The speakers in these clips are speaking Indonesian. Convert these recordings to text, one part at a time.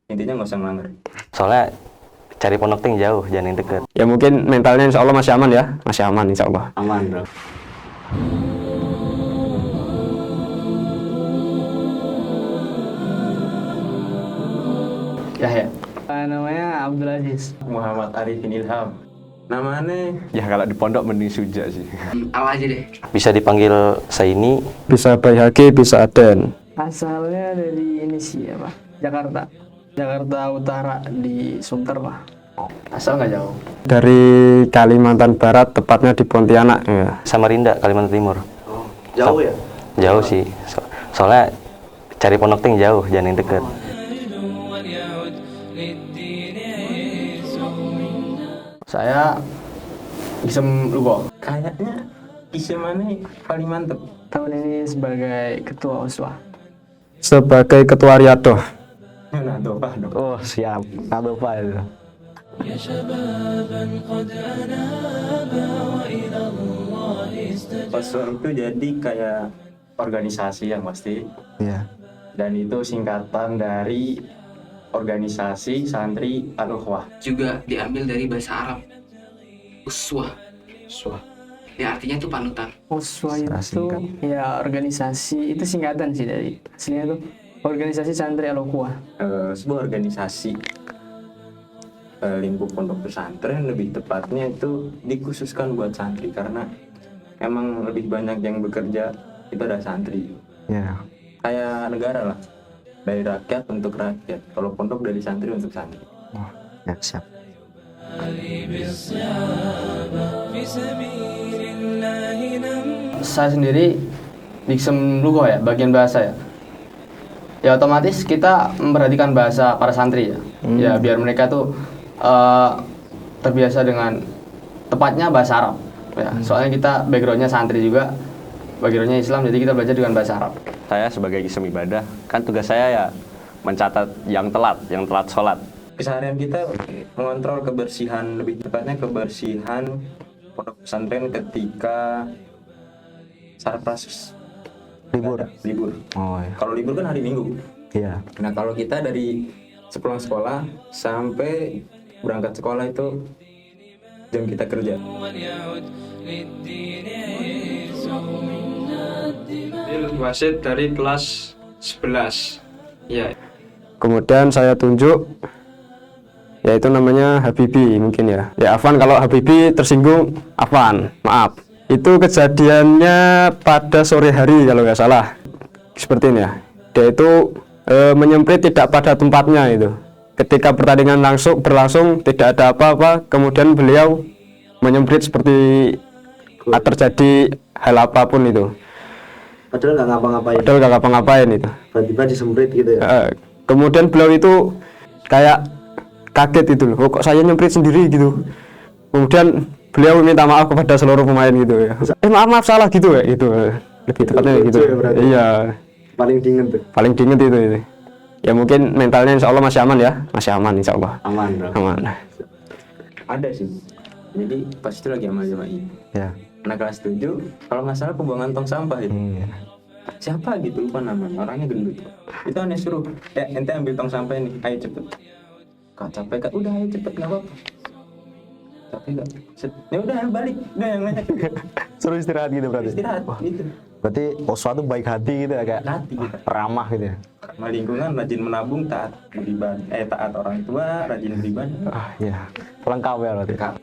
Intinya nggak usah ngelanggar. Soalnya cari pondok ting jauh, jangan yang deket. Ya mungkin mentalnya insya Allah masih aman ya. Masih aman insya Allah. Aman bro. Ya. Namanya Abdul Aziz. Muhammad Arifin Ilham. Namanya Ya kalau di pondok mending Suja sih. Al aja deh. Bisa dipanggil Saini. Bisa Baihaqi, bisa Aden. Asalnya dari ini sih apa? Jakarta. Jakarta Utara di Sunter Pak. Asal nggak jauh. Dari Kalimantan Barat, tepatnya di Pontianak. Ya. Samarinda, Kalimantan Timur. jauh ya. Jauh sih. Soalnya cari pondok ting jauh, jangan yang deket. Saya Isem Lugo. Kayaknya isi mana paling mantep. Tahun ini sebagai ketua USWA. Sebagai ketua Riyadoh. Nah, doa dong. Oh siap, nggak lupa itu. Oswa itu jadi kayak organisasi yang pasti. Iya. Dan itu singkatan dari organisasi santri Al-Ukhwah. Juga diambil dari bahasa Arab uswah, ya artinya itu panutan. USWA Secara itu singkat. ya organisasi, itu singkatan sih dari aslinya tuh organisasi santri Al-Ukhwah. Sebuah organisasi lingkup pondok pesantren, lebih tepatnya itu dikhususkan buat santri karena emang lebih banyak yang bekerja itu ada santri. Iya. Kayak negara lah, dari rakyat untuk rakyat. Kalau pondok dari santri untuk santri. Oh, ya siap. Saya sendiri Isem Lugo ya, bagian bahasa ya. Ya otomatis kita memperhatikan bahasa para santri ya. Ya biar mereka tuh terbiasa dengan tepatnya bahasa Arab. Ya, soalnya kita backgroundnya santri juga, backgroundnya Islam, jadi kita belajar dengan bahasa Arab. Saya sebagai isem ibadah, kan tugas saya ya mencatat yang telat sholat. Keseharian kita mengontrol kebersihan, lebih tepatnya kebersihan pondok pesantren ketika saat prasus libur. Oh ya. Kalau libur kan hari Minggu. Iya. Nah kalau kita dari sepulang sekolah sampai berangkat sekolah itu jam kita kerja. Wasit dari kelas 11. Ya. Kemudian saya tunjuk, yaitu namanya Habibi mungkin ya. Ya Afwan, kalau Habibi tersinggung, Afwan, maaf. Itu kejadiannya pada sore hari kalau nggak salah. Seperti ini ya. Dia itu menyemprit tidak pada tempatnya itu. Ketika pertandingan berlangsung tidak ada apa-apa, kemudian beliau menyemprit seperti terjadi hal apapun itu. Padahal nggak ngapa-ngapain. Padahal nggak ngapa-ngapain itu. Tiba-tiba disemprit gitu ya. Kemudian beliau itu kayak kaget itu loh, kok saya nyemprit sendiri gitu. Kemudian beliau minta maaf kepada seluruh pemain gitu ya. Maaf salah gitu ya gitu. Lebih tepatnya gitu. Ya, berarti. Iya. Paling dingin tuh. Paling dingin itu. Ya mungkin mentalnya insya Allah masih aman ya. Masih aman insya Allah. Aman bro. Aman. Ada sih. Jadi pas itu lagi sama ini. Ya. Anak kelas 7, kalau nggak salah pembuangan tong sampah itu. Iya. Siapa gitu lupa namanya, orangnya gendut. Itu aneh suruh, ente ambil tong sampah ini, ayo cepet. Kak capek kak, udah ayo cepet nggak apa-apa. Capek kak, ya udah balik, udah yang banyak. Suruh istirahat gitu berarti. Istirahat gitu. Berarti Oswa tuh baik hati gitu ya, kayak Hati kita. ramah gitu ya. Karena lingkungan rajin menabung, taat beribadah, taat orang tua, rajin beribadah. Ah iya. Lengkap ya berarti. Kak,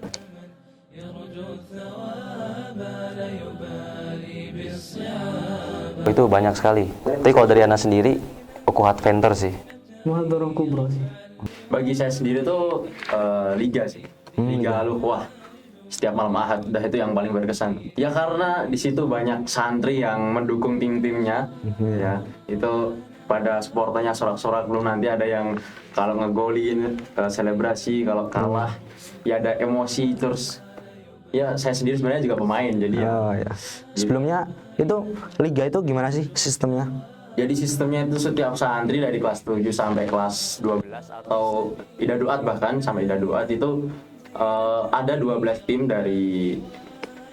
Itu banyak sekali. Tapi kalau dari anak sendiri, Ukhuwat Venter sih. Muhadharah Kubro sih. bagi saya sendiri tuh liga sih, liga Al-Ukhwah. Setiap malam Ahad, dah itu yang paling berkesan. Ya karena di situ banyak santri yang mendukung tim-timnya, ya itu pada supporternya sorak-sorak, belum nanti ada yang kalau ngegolin selebrasi, kalau kalah ya ada emosi terus. Ya saya sendiri sebenarnya juga pemain, jadi ya. Oh ya. Sebelumnya itu liga itu gimana sih sistemnya? Jadi sistemnya itu setiap santri dari kelas 7 sampai kelas 12 atau Ida Duat bahkan sampai Ida Duat itu ada 12 tim dari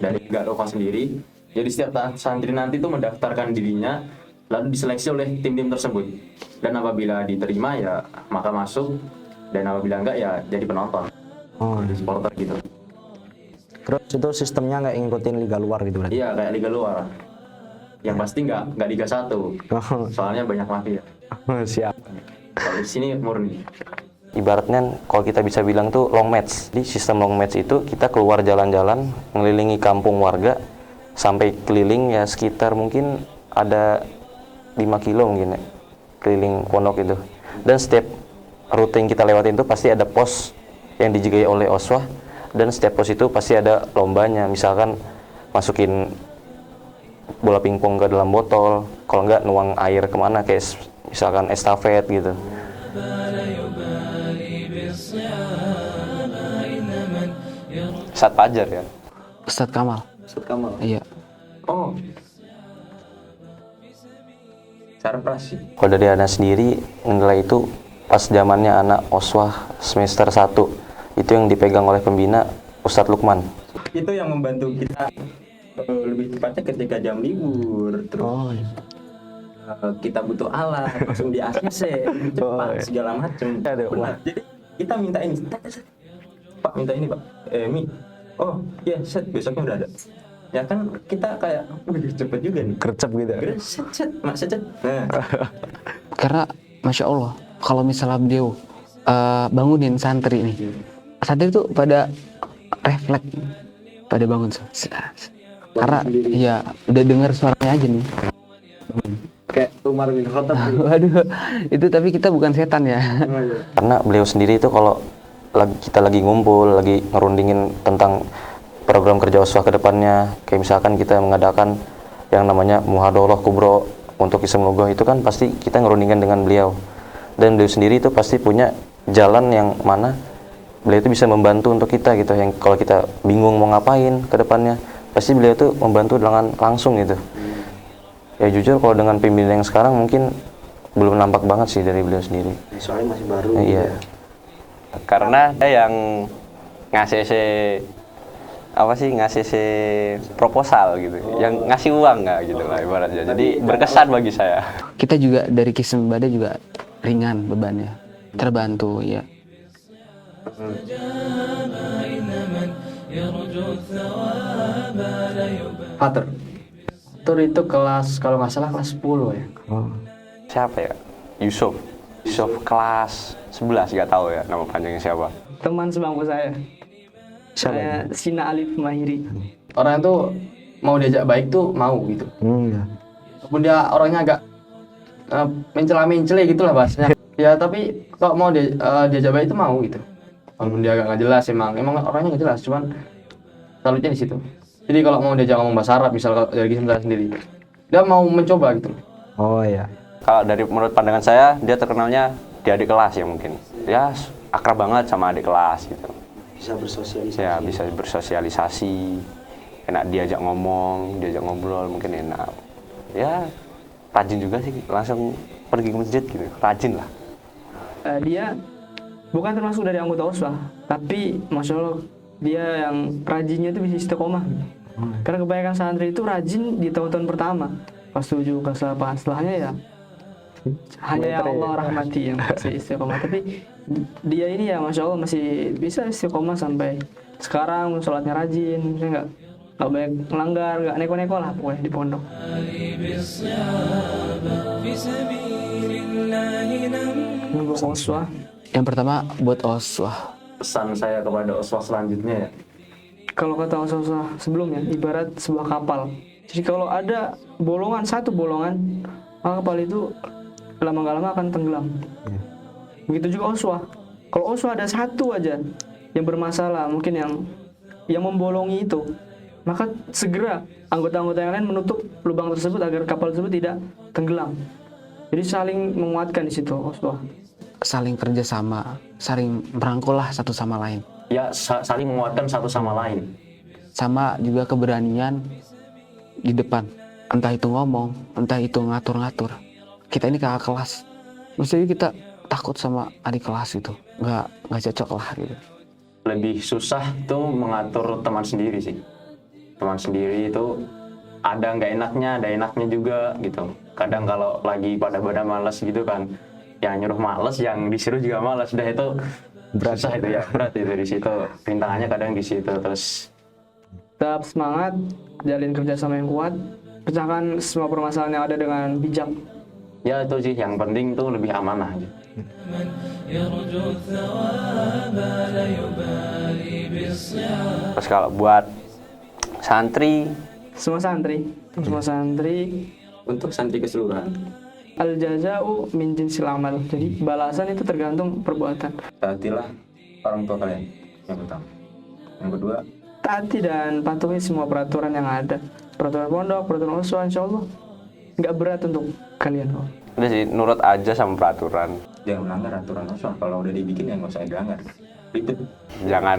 Liga Al-Ukhwah sendiri. Jadi setiap santri nanti tuh mendaftarkan dirinya lalu diseleksi oleh tim-tim tersebut. Dan apabila diterima ya maka masuk, dan apabila enggak ya jadi penonton, jadi supporter gitu. Terus itu sistemnya nggak ngikutin liga luar gitu berarti? Iya kayak liga luar. Yang pasti nggak Liga 1. Soalnya banyak mafia. Siap. Kalau di sini murni. Ibaratnya kalau kita bisa bilang tuh long match. Di sistem long match itu kita keluar jalan-jalan, ngelilingi kampung warga, sampai keliling ya sekitar mungkin ada 5 kilo mungkin ya, keliling pondok itu. Dan setiap rute yang kita lewatin itu pasti ada pos yang dijagai oleh Oswah, dan setiap pos itu pasti ada lombanya. Misalkan masukin bola pingpong ke dalam botol, kalau enggak nuang air kemana, kayak misalkan estafet gitu. Ustadz Fajar ya? Ustadz Kamal. Ustadz Kamal. Iya. Oh. Sarpras sih. Kalau dari anak sendiri, nilai itu pas zamannya anak Oswah semester 1, itu yang dipegang oleh pembina Ustadz Lukman. Itu yang membantu kita lebih tepatnya ketika jam libur, terus kita butuh alat, langsung di ACC, cepat segala macam. Benar. Jadi kita minta ini, Pak minta ini Pak, Mi, oh iya set, besoknya udah ada. Ya kan kita kayak, wih cepet juga nih. Gercep gitu. Set, mak set. Nah. Karena Masya Allah, kalau misalnya beliau bangunin santri nih, santri itu pada refleks, pada bangun. Karena ya udah dengar suaranya aja nih. Kayak Umar bin Khattab. Waduh, itu tapi kita bukan setan ya. Karena beliau sendiri itu kalau kita lagi ngumpul, lagi ngerundingin tentang program kerja Oswah ke depannya, kayak misalkan kita mengadakan yang namanya Muhadharah Kubro untuk Islam Lughah, itu kan pasti kita ngerundingkan dengan beliau. Dan beliau sendiri itu pasti punya jalan yang mana beliau itu bisa membantu untuk kita gitu. Yang kalau kita bingung mau ngapain ke depannya, pasti beliau itu membantu dengan langsung gitu. Ya jujur kalau dengan pimpinan yang sekarang mungkin belum nampak banget sih dari beliau sendiri. Soalnya masih baru. Iya. Karena saya yang ngasih proposal gitu, yang ngasih uang nggak gitu lah ibaratnya. Jadi berkesan bagi saya. Kita juga dari Kism Bada juga ringan bebannya, terbantu ya. Fatur. Fatur itu kelas, kalau nggak salah kelas 10 ya. Siapa ya? Yusuf kelas 11, nggak tahu ya nama panjangnya siapa. Teman sebangku saya. Saya Sina Alif Mahiri. Orang itu mau diajak baik tuh mau gitu. Iya. Walaupun dia orangnya agak mencela-mencele gitu lah bahasanya. Ya tapi kalau mau diajak baik itu mau gitu. Walaupun dia agak nggak jelas, emang orangnya nggak jelas, cuman salutnya di situ. Jadi kalau mau diajak ngomong bahasa Arab, misal dari Kism sendiri, dia mau mencoba gitu. Oh iya. Kalau dari menurut pandangan saya, dia terkenalnya di adik kelas ya mungkin. Dia akrab banget sama adik kelas gitu. Bisa bersosialisasi. Ya bisa bersosialisasi, enak diajak ngomong, diajak ngobrol mungkin enak. Ya rajin juga sih, langsung pergi ke masjid gitu, rajin lah. Dia bukan termasuk dari anggota Oswah, tapi Masya Allah dia yang rajinnya itu bisa istiqomah. Karena kebanyakan santri itu rajin di tahun-tahun pertama, kelas 7, kelas 8, setelahnya ya hanya yang Allah rahmati yang masih istiqomah. Tapi dia ini ya Masya Allah masih bisa istiqomah sampai sekarang, sholatnya rajin, nggak banyak melanggar, nggak neko-neko lah pokoknya di pondok. Untuk Oswah, Yang pertama buat Oswah. Pesan saya kepada Oswah selanjutnya ya. kalau kata Oswah sebelumnya, ibarat sebuah kapal. Jadi kalau ada satu bolongan, maka kapal itu lama gak lama akan tenggelam. Begitu juga Oswah. Kalau Oswah ada satu aja yang bermasalah, mungkin yang membolongi itu, maka segera anggota-anggota yang lain menutup lubang tersebut agar kapal tersebut tidak tenggelam. Jadi saling menguatkan di situ Oswah. Saling kerjasama, saling merangkul lah satu sama lain. Ya saling menguatkan satu sama lain. Sama juga keberanian di depan. Entah itu ngomong, entah itu ngatur-ngatur. Kita ini kakak kelas. Mesti kita takut sama adik kelas gitu. Nggak cocok lah gitu. Lebih susah tuh mengatur teman sendiri sih. Teman sendiri itu ada nggak enaknya, ada enaknya juga gitu. kadang kalau lagi pada malas gitu kan, yang nyuruh malas, yang disuruh juga malas, udah itu susah itu ya, berat itu di situ, rintangannya kadang di situ. Terus Tetap semangat, jalin kerjasama yang kuat, pecahkan semua permasalahan yang ada dengan bijak. ya itu sih yang penting tuh lebih amanah gitu. Terus kalau buat santri, Semua santri Untuk santri keseluruhan, al jazau min jinsil amal. Jadi balasan itu tergantung perbuatan. taatilah orang tua kalian yang pertama. Yang kedua, Taati dan patuhi semua peraturan yang ada. Peraturan pondok, peraturan uswah, insya Allah nggak berat untuk kalian. udah sih nurut aja sama peraturan. jangan melanggar aturan uswah. Kalau udah dibikin ya nggak usah dilanggar. Ribet. Jangan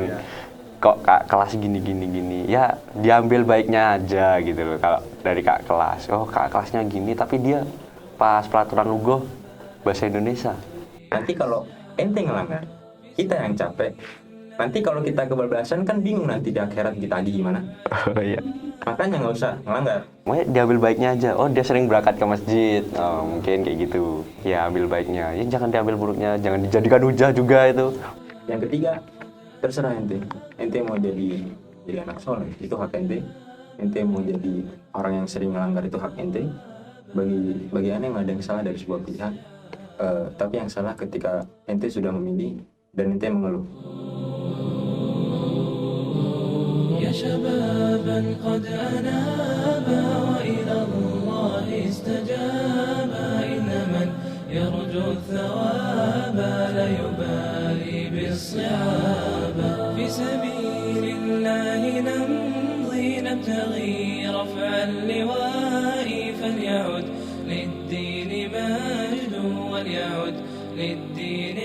kok kak kelas gini ya diambil baiknya aja gitu loh. Kalau dari kak kelas, oh kak kelasnya gini tapi dia pas peraturan lugoh bahasa Indonesia. Nanti kalau ente ngelanggar, kita yang capek. Nanti kalau kita kebablasan kan bingung nanti di akhirat ditagih gimana. Oh iya. Makanya nggak usah ngelanggar. Makanya diambil baiknya aja. Oh dia sering berangkat ke masjid, oh, mungkin kayak gitu. Ya ambil baiknya. Ya jangan diambil buruknya. Jangan dijadikan hujah juga itu. Yang ketiga, terserah ente. Ente mau jadi anak soleh, itu hak ente. Ente mau jadi orang yang sering melanggar, itu hak ente. Bagi ane nggak ada yang salah dari sebuah pihak. Tapi yang salah ketika ente sudah memilih dan ente mengeluh. يا شبابا قد أنابا وإلى الله استجابا إن من يرجو الثواب لا يبالي بالصعاب في سبيل الله نمضي نبتغي رفع اللواء فليعد للدين مجد وليعد للدين